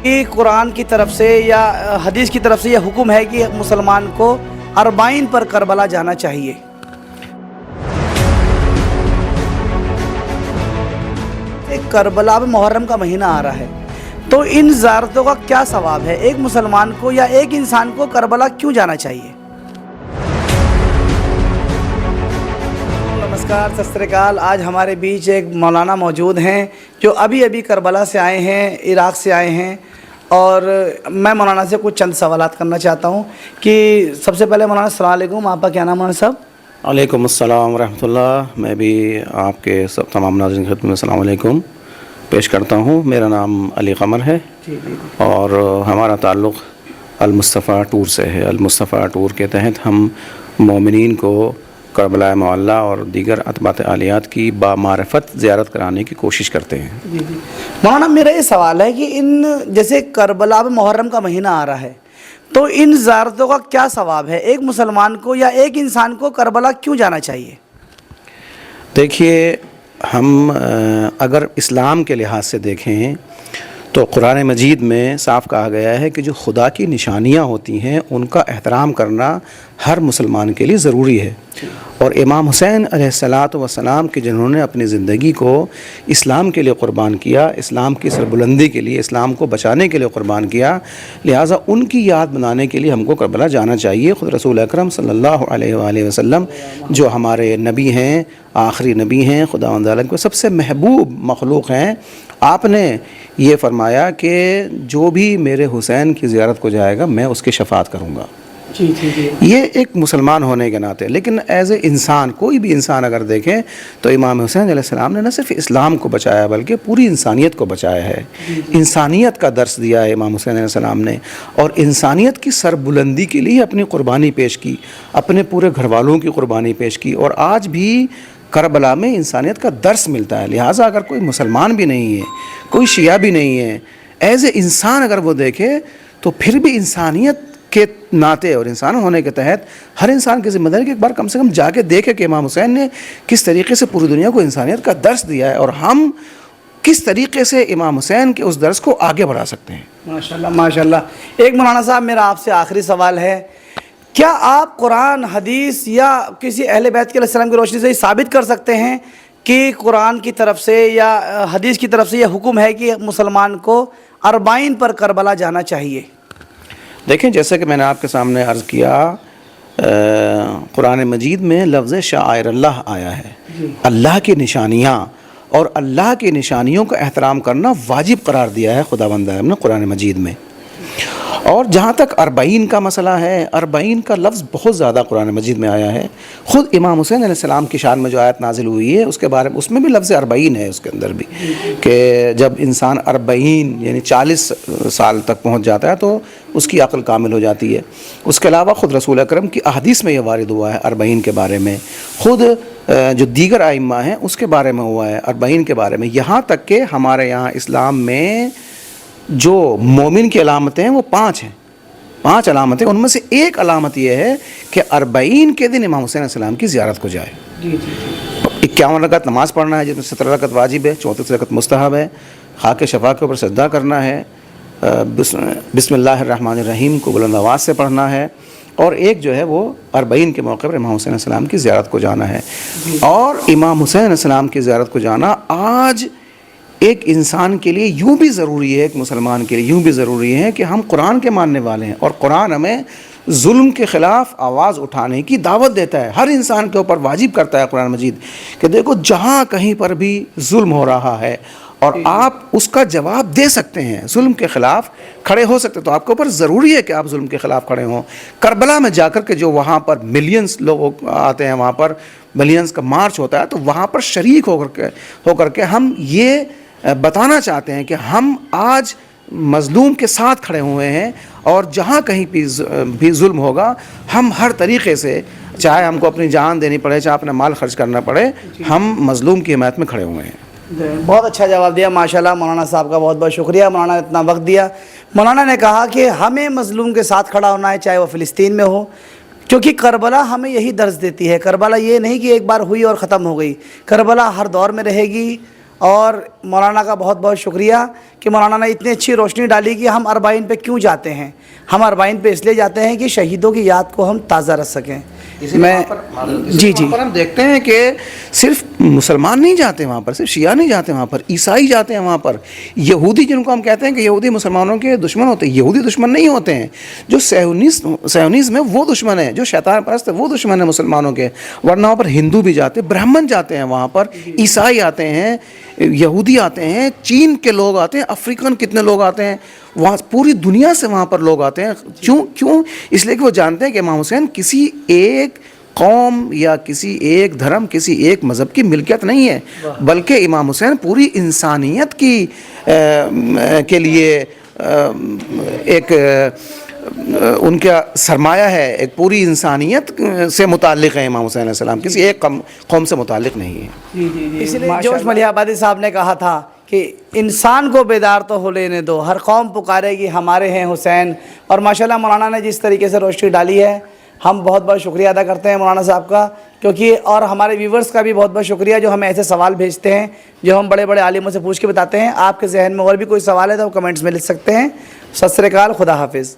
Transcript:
کہ قرآن کی طرف سے یا حدیث کی طرف سے یہ حکم ہے کہ مسلمان کو اربعین پر کربلا جانا چاہیے۔ کربلا میں محرم کا مہینہ آ رہا ہے، تو ان زیارتوں کا کیا ثواب ہے؟ ایک مسلمان کو یا ایک انسان کو کربلا کیوں جانا چاہیے؟ نمسکار، ست سری اکال۔ آج ہمارے بیچ ایک مولانا موجود ہیں جو ابھی کربلا سے آئے ہیں، عراق سے آئے ہیں، اور میں مولانا سے کچھ چند سوالات کرنا چاہتا ہوں کہ سب سے پہلے مولانا السلام علیکم، آپ کا کیا نام ہے مولانا صاحب؟ علیکم السلام ورحمۃ اللہ۔ میں بھی آپ کے سب تمام ناظرین کی خدمت میں السلام علیکم پیش کرتا ہوں۔ میرا نام علی قمر ہے اور ہمارا تعلق المصطفیٰ ٹور سے ہے۔ المصطفیٰ ٹور کے تحت ہم مومنین کو کربلا معلیٰ اور دیگر اتباعِ عالیات کی بامعرفت زیارت کرانے کی کوشش کرتے ہیں۔ مولانا میرا یہ سوال ہے کہ ان جیسے کربلا میں محرم کا مہینہ آ رہا ہے، تو ان زیارتوں کا کیا ثواب ہے؟ ایک مسلمان کو یا ایک انسان کو کربلا کیوں جانا چاہیے؟ دیکھیے، ہم اگر اسلام کے لحاظ سے دیکھیں تو قرآن مجید میں صاف کہا گیا ہے کہ جو خدا کی نشانیاں ہوتی ہیں ان کا احترام کرنا ہر مسلمان کے لیے ضروری ہے، اور امام حسین علیہ السلام کے جنہوں نے اپنی زندگی کو اسلام کے لیے قربان کیا، اسلام کی سربلندی کے لیے، اسلام کو بچانے کے لیے قربان کیا، لہٰذا ان کی یاد بنانے کے لیے ہم کو کربلا جانا چاہیے۔ خود رسول اکرم صلی اللہ علیہ وآلہ وسلم جو ہمارے نبی ہیں، آخری نبی ہیں، خداوند عالم کے سب سے محبوب مخلوق ہیں، آپ نے یہ فرمایا کہ جو بھی میرے حسین کی زیارت کو جائے گا میں اس کی شفاعت کروں گا۔ یہ ایک مسلمان ہونے کے ناطے، لیکن ایز اے انسان، کوئی بھی انسان اگر دیکھیں تو امام حسین علیہ السلام نے نہ صرف اسلام کو بچایا بلکہ پوری انسانیت کو بچایا ہے۔ انسانیت کا درس دیا ہے امام حسین علیہ السلام نے، اور انسانیت کی سربلندی کے لیے اپنی قربانی پیش کی، اپنے پورے گھر والوں کی قربانی پیش کی، اور آج بھی کربلا میں انسانیت کا درس ملتا ہے۔ لہٰذا اگر کوئی مسلمان بھی نہیں ہے، کوئی شیعہ بھی نہیں ہے، ایز اے انسان اگر وہ دیکھے تو پھر بھی انسانیت کے ناطے اور انسان ہونے کے تحت ہر انسان کی ذمہ داری کہ ایک بار کم سے کم جا کے دیکھے کہ امام حسین نے کس طریقے سے پوری دنیا کو انسانیت کا درس دیا ہے، اور ہم کس طریقے سے امام حسین کے اس درس کو آگے بڑھا سکتے ہیں۔ ماشاءاللہ ماشاءاللہ۔ ایک مولانا صاحب، میرا آپ سے آخری سوال ہے، کیا آپ قرآن، حدیث یا کسی اہل بیت علیہ السلام کی روشنی سے یہ ثابت کر سکتے ہیں کہ قرآن کی طرف سے یا حدیث کی طرف سے یہ حکم ہے کہ مسلمان کو اربعین پر کربلا جانا چاہیے؟ دیکھیں، جیسے کہ میں نے آپ کے سامنے عرض کیا، قرآن مجید میں لفظ شعائر اللہ آیا ہے، اللہ کی نشانیاں، اور اللہ کی نشانیوں کا احترام کرنا واجب قرار دیا ہے خداوند نے قرآن مجید میں۔ اور جہاں تک اربعین کا مسئلہ ہے، اربعین کا لفظ بہت زیادہ قرآن مجید میں آیا ہے۔ خود امام حسین علیہ السلام کی شان میں جو آیت نازل ہوئی ہے اس کے بارے میں، اس میں بھی لفظ اربعین ہے، اس کے اندر بھی، کہ جب انسان اربعین یعنی 40 سال تک پہنچ جاتا ہے تو اس کی عقل کامل ہو جاتی ہے۔ اس کے علاوہ خود رسول اکرم کی احادیث میں یہ وارد ہوا ہے اربعین کے بارے میں، خود جو دیگر ائمہ ہیں اس کے بارے میں ہوا ہے اربعین کے بارے میں، یہاں تک کہ ہمارے یہاں اسلام میں جو مومن کی علامتیں ہیں وہ 5 ہیں، 5 علامتیں، ان میں سے ایک علامت یہ ہے کہ اربعین کے دن امام حسین علیہ السلام کی زیارت کو جائے۔ 51 رکعت نماز پڑھنا ہے، جس میں 17 رکعت واجب ہے، 34 رکعت مستحب ہے، خاک شفا کے اوپر سجدہ کرنا ہے، بسم اللہ الرحمن الرحیم کو بلند آواز سے پڑھنا ہے، اور ایک جو ہے وہ اربعین کے موقع پر امام حسین علیہ السلام کی زیارت کو جانا ہے۔ اور امام حسین علیہ السلام کی زیارت کو جانا آج ایک انسان کے لیے یوں بھی ضروری ہے، ایک مسلمان کے لیے یوں بھی ضروری ہے کہ ہم قرآن کے ماننے والے ہیں، اور قرآن ہمیں ظلم کے خلاف آواز اٹھانے کی دعوت دیتا ہے، ہر انسان کے اوپر واجب کرتا ہے قرآن مجید کہ دیکھو جہاں کہیں پر بھی ظلم ہو رہا ہے اور آپ اس کا جواب دے سکتے ہیں، ظلم کے خلاف کھڑے ہو سکتے، تو آپ کے اوپر ضروری ہے کہ آپ ظلم کے خلاف کھڑے ہوں۔ کربلا میں جا کر کے جو وہاں پر ملینز لوگ آتے ہیں، وہاں پر ملینز کا مارچ ہوتا ہے، تو وہاں پر شریک ہو کر کے ہم یہ بتانا چاہتے ہیں کہ ہم آج مظلوم کے ساتھ کھڑے ہوئے ہیں، اور جہاں کہیں بھی ظلم ہوگا ہم ہر طریقے سے، چاہے ہم کو اپنی جان دینی پڑے، چاہے اپنا مال خرچ کرنا پڑے، ہم مظلوم کی حمایت میں کھڑے ہوئے ہیں۔ بہت اچھا جواب دیا، ماشاءاللہ۔ مولانا صاحب کا بہت بہت شکریہ، مولانا نے اتنا وقت دیا۔ مولانا نے کہا کہ ہمیں مظلوم کے ساتھ کھڑا ہونا ہے، چاہے وہ فلسطین میں ہو، کیونکہ کربلا ہمیں یہی درس دیتی ہے۔ کربلا یہ نہیں کہ ایک بار ہوئی اور ختم ہو گئی، کربلا ہر دور میں رہے گی، اور مولانا کا بہت بہت شکریہ کہ مولانا نے اتنی اچھی روشنی ڈالی کہ ہم اربعین پہ کیوں جاتے ہیں. ہم اربعین پہ اس لیے جاتے ہیں کہ شہیدوں کی یاد کو ہم تازہ رکھ سکیں. میں جی وہاں پر ہم دیکھتے ہیں کہ صرف مسلمان نہیں جاتے وہاں پر، صرف شیعہ نہیں جاتے وہاں پر، عیسائی جاتے ہیں وہاں پر، یہودی جن کو ہم کہتے ہیں کہ یہودی مسلمانوں کے دشمن ہوتے ہیں، یہودی دشمن نہیں ہوتے ہیں. جو سیونیزم ہے وہ دشمن ہے، جو شیطان پرست ہے وہ دشمن ہے مسلمانوں کے. ورنہ وہاں پر ہندو بھی جاتے ہیں، برہمن جاتے ہیں وہاں پر، عیسائی آتے ہیں، یہودی آتے ہیں، چین کے لوگ آتے ہیں، افریقن کتنے لوگ آتے ہیں وہاں، پوری دنیا سے وہاں پر لوگ آتے ہیں. کیوں؟ اس لیے کہ وہ جانتے ہیں کہ امام حسین کسی ایک قوم یا کسی ایک دھرم، کسی ایک مذہب کی ملکیت نہیں ہے، بلکہ امام حسین پوری انسانیت کی کے لیے ایک ان کا سرمایہ ہے، ایک پوری انسانیت سے متعلق ہے امام حسین علیہ السلام، کسی ایک قوم سے متعلق نہیں ہے. اس لیے جوش ملیح آبادی صاحب نے کہا تھا کہ انسان کو بیدار تو ہو لینے دو، ہر قوم پکارے گی ہمارے ہیں حسین. اور ماشاءاللہ مولانا نے جس طریقے سے روشنی ڈالی ہے، ہم بہت بہت شکریہ ادا کرتے ہیں مولانا صاحب کا، کیونکہ اور ہمارے ویورز کا بھی بہت بہت شکریہ جو ہمیں ایسے سوال بھیجتے ہیں جو ہم بڑے بڑے عالموں سے پوچھ کے بتاتے ہیں. آپ کے ذہن میں اور بھی کوئی سوال ہے تو کمنٹس میں لکھ سکتے ہیں. ست سری اکال، خدا حافظ.